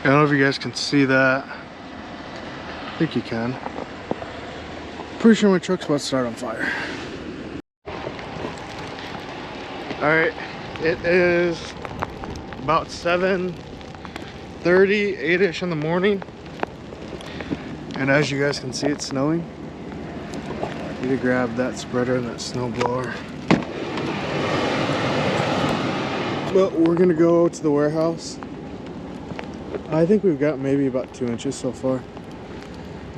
I don't know if you guys can see that. I think you can. Pretty sure my truck's about to start on fire. Alright, it is about 7:30, 8-ish in the morning. And as you guys can see, it's snowing. I need to grab that spreader and that snow blower. But we're gonna go to the warehouse. I think we've got maybe about 2 inches so far.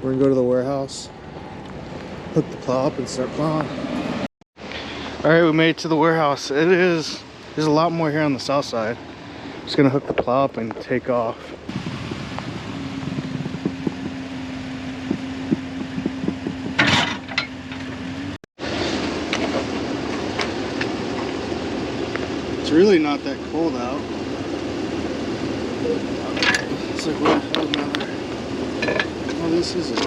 We're gonna go to the warehouse, hook the plow up and start plowing. All right, we made it to the warehouse. There's a lot more here on the south side. Just gonna hook the plow up and take off. It's really not that cold out. It's like, what the hell, another? Oh, this is it.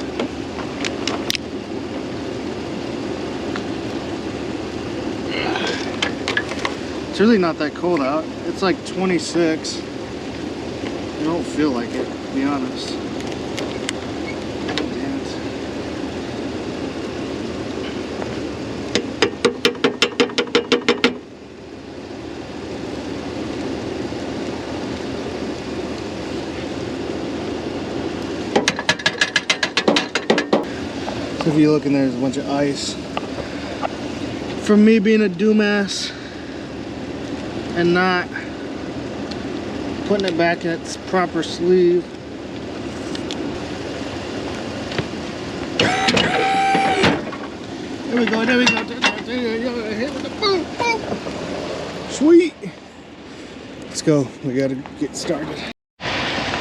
It's really not that cold out. It's like 26. I don't feel like it, to be honest. Damn it. So if you look in there, there's a bunch of ice. From me being a dumbass and not putting it back in its proper sleeve. There we go, there we go. Hit with the boom, boom. Sweet. Let's go, we gotta get started.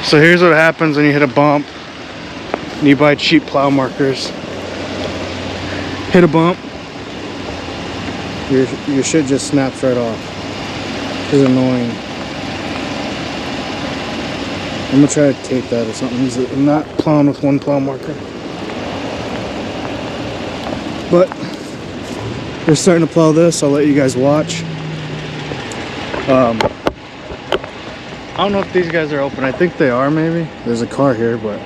So here's what happens when you hit a bump and you buy cheap plow markers. Hit a bump, your shit just snaps right off. It's annoying. I'm gonna try to tape that or something. I'm not plowing with one plow marker. But we're starting to plow this. I'll let you guys watch. I don't know if these guys are open. I think they are, maybe. There's a car here, but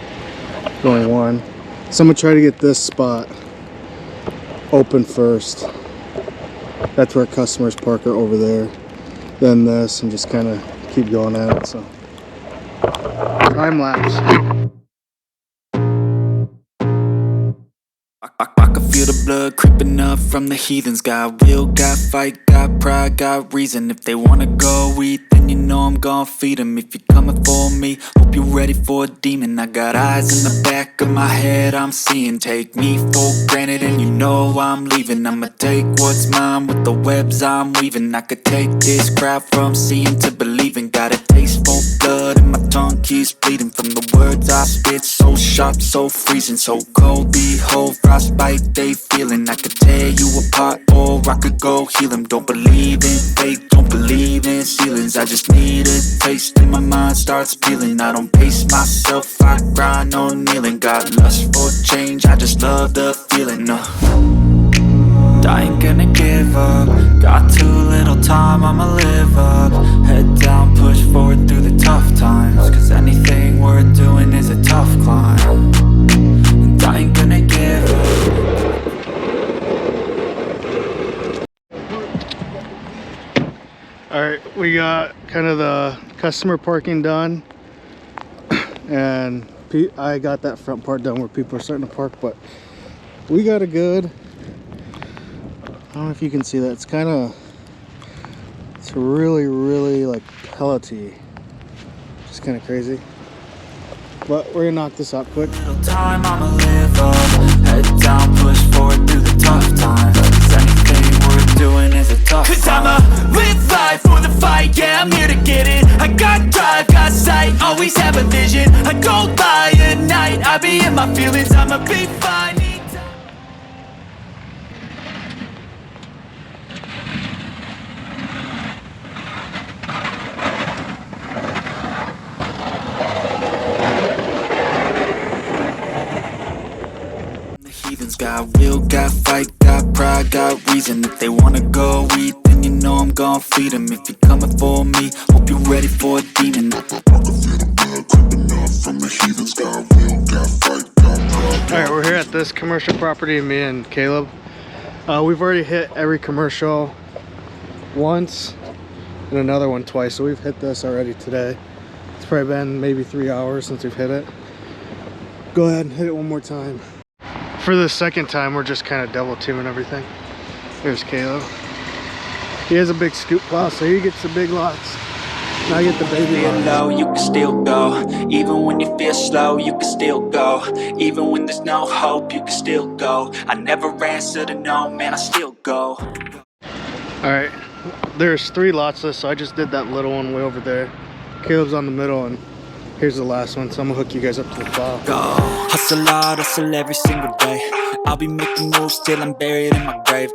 only one. So I'm gonna try to get this spot open first. That's where customers park are over there. Then this, and just kind of keep going at it. So time lapse. I can feel the blood creeping up from the heathens. Got will, got fight, got pride, got reason. If they wanna go eat, then you know I'm gon' feed them. If you're coming for me, hope you're ready for a demon. I got eyes in the back of my head, I'm seeing. Take me for granted and you know I'm leaving. I'ma take what's mine with the webs I'm weaving. I could take this crowd from seeing to believing. Got a taste for blood and my tongue keeps bleeding. From the words I spit, so sharp, so freezing. So cold, behold, frostbite they feeling. I could tear you apart or I could go heal them. Don't believe in fate, don't believe in ceilings. I just need a taste and my mind starts peeling. I don't pace myself, I grind on kneeling. Got lust for change, I just love the feeling. I ain't gonna give up. Got too little time, I'ma live up. Head down, push forward through the tough times. Cause anything worth doing is a tough climb. And I ain't gonna give up. Alright, we got kind of the customer parking done. And I got that front part done where people are starting to park, but we got a good, I don't know if you can see that. It's kind of, it's really like pellety. Just kind of crazy. But we're gonna knock this out quick. Little time, I'ma live up. Head down, push forward through the tough times. Cause anything worth doing is a tough climb. Cause I'ma live life for the fight, yeah, I'm here to get it. I got drive, got sight, always have a vision. I go by at night, I be in my feelings. I'ma be fine. Got will, got fight, got pride, got reason. If they wanna go eat, then you know I'm gon' feed them. If you're coming for me, hope you're ready for a demon. I can feel the blood creeping this commercial property, me and Caleb. We've already hit every commercial once and another one twice, so we've hit this already today. It's probably been maybe 3 hours since we've hit it. Go ahead and hit it one more time. For the second time, we're just kind of double teaming everything. There's Caleb. He has a big scoop plow, so he gets the big lots. And I get the baby lots. Low, you can still go. Even when you feel slow, you can still go. Even when there's no hope, you can still go. I never answer to no, man, I still go. Alright, there's 3 lots left, so I just did that little one way over there. Caleb's on the middle, and here's the last one, so I'm gonna hook you guys up to the plow. Go. Hustle hard, hustle every single day. I'll be making moves till I'm buried in my grave.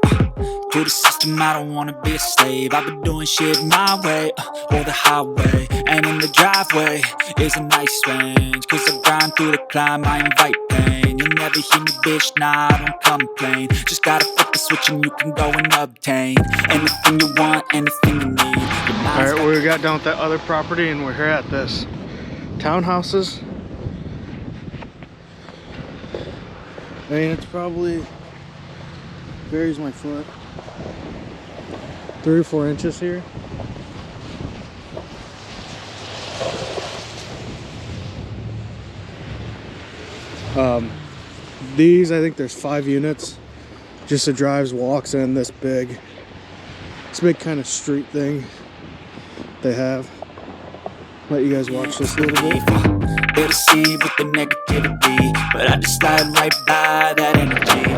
To the system, I don't wanna be a slave. I've been doing shit my way, or the highway. And in the driveway is a nice range. Cause I grind through the climb, I invite pain. You'll never hear me, bitch, nah, I don't complain. Just gotta flip the switch and you can go and obtain anything you want, anything you need. Alright, we got done with that other property and we're here at this townhouses. I mean, it's probably, varies my foot, 3 or 4 inches here. These, I think there's 5 units. Just the drives, walks in this big. It's a big kind of street thing they have. Let you guys watch this a little bit. They'll deceive with the negativity, but I just slide right by that energy.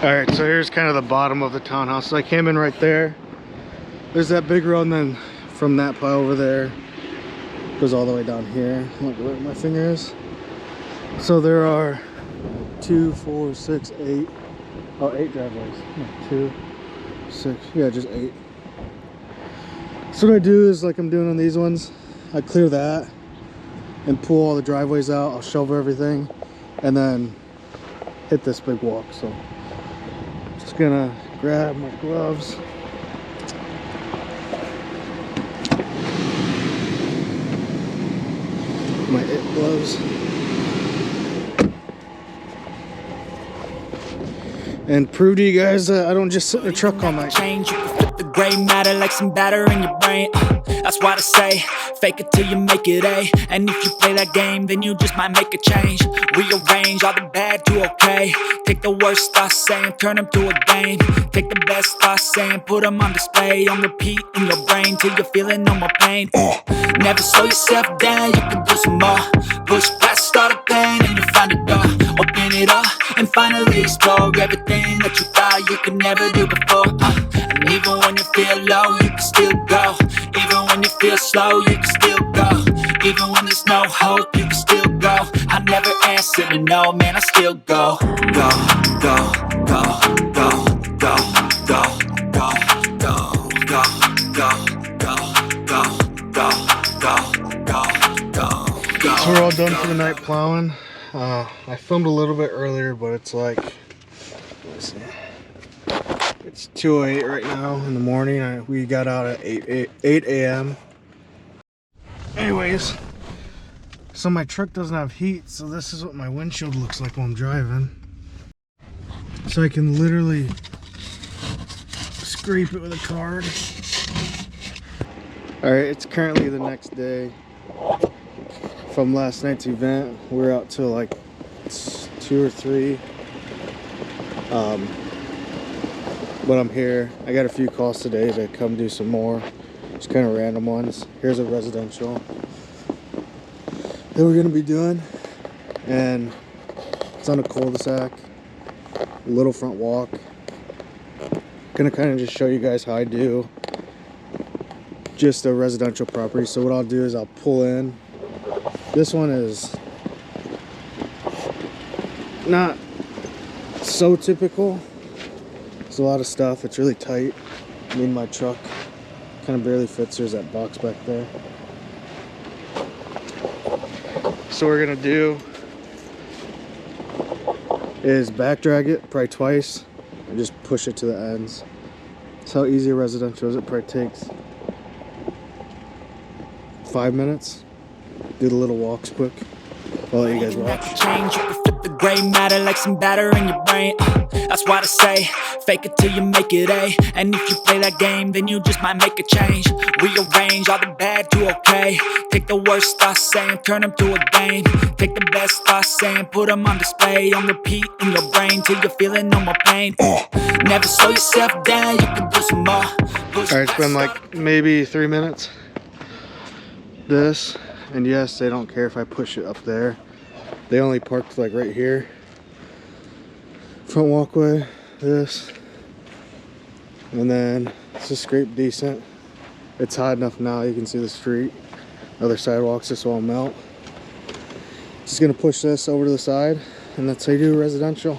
Alright, so here's kind of the bottom of the townhouse. So I came in right there. There's that big road, and then from that plow over there goes all the way down here. Look where my finger is. So there are 2, 4, 6, 8. Oh, 8 driveways. 2, 6, yeah, just 8. So what I do is, like I'm doing on these ones, I clear that and pull all the driveways out. I'll shovel everything and then hit this big walk. So just gonna grab my gloves. My IT gloves. And prove to you guys that I don't just sit in the truck all night. Change, you can flip the gray matter like some batter in your brain. That's why they say, fake it till you make it A. And if you play that game, then you just might make a change. Rearrange all the bad to okay. Take the worst thoughts saying, turn them to a game. Take the best thoughts saying, put them on display. On repeat in your brain till you're feeling no more pain. Never slow yourself down, you can do some more. Push past all the pain and you find a door. Open it up and finally explore everything that you thought you could never do before. And even when you feel low, you can still go. Even when you feel slow, you can still go. Even when there's no hope, you can still go. I never answer to no, man, I still go. Go, go, go, go, go, go, go, go, go, go, go, go, go, go, go, go. So we're all done for the night plowing. I filmed a little bit earlier, but it's like, let's see, it's 2:08 right now in the morning. We got out at 8 a.m. Anyways, so my truck doesn't have heat, so this is what my windshield looks like while I'm driving. So I can literally scrape it with a card. Alright, it's currently the next day from last night's event. We're out till like 2 or 3. But I'm here. I got a few calls today to come do some more, just kind of random ones. Here's a residential that we're gonna be doing, and it's on a cul-de-sac, little front walk. Gonna kind of just show you guys how I do just a residential property. So what I'll do is I'll pull in, This one is not so typical. There's a lot of stuff. It's really tight. I mean, my truck kind of barely fits. There's that box back there. So what we're gonna do is back drag it probably twice and just push it to the ends. That's how easy a residential is. It probably takes 5 minutes. Do the little walks quick. I'll let you guys watch. Change, you can flip the gray matter like some batter in your brain. That's why I say, fake it till you make it A. And if you play that game, then you just might make a change. Rearrange all the bad to okay. Take the worst thoughts saying, turn them to a game. Take the best thoughts saying, put them on display. On repeat in your brain till you're feeling no more pain. Never slow yourself down, you can do some more. Alright, it's been like maybe 3 minutes. This, and yes, they don't care if I push it up there. They only parked like right here. Front walkway, this. And then it's just scraped decent. It's hot enough now, you can see the street. Other sidewalks just won't melt. Just gonna push this over to the side, and that's how you do residential.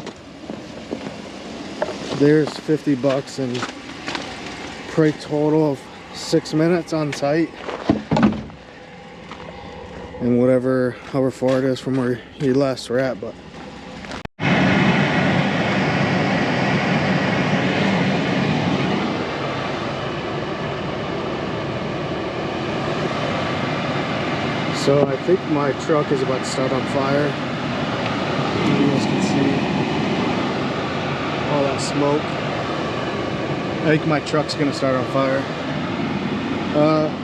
There's 50 bucks and probably total of 6 minutes on site. And however far it is from where you last were at, but so I think my truck is about to start on fire. You guys can see all that smoke. I think my truck's gonna start on fire.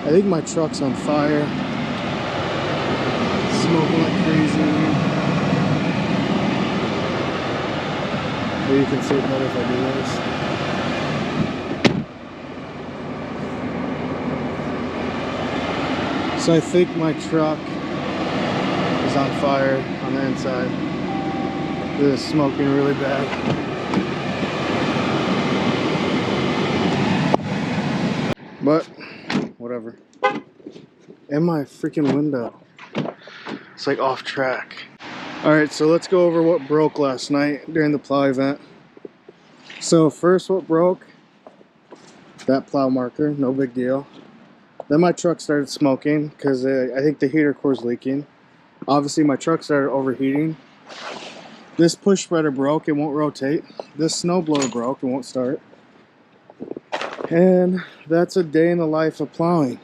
I think my truck's on fire. Smoking like crazy. Maybe you can see it better if I do this. So I think my truck is on fire on the inside. It is smoking really bad. But whatever. And my freaking window. It's like off track. Alright, so let's go over what broke last night during the plow event. So first, what broke? That plow marker, no big deal. Then my truck started smoking because I think the heater core is leaking. Obviously my truck started overheating. This push spreader broke, it won't rotate. This snowblower broke, it won't start. And that's a day in the life of plowing.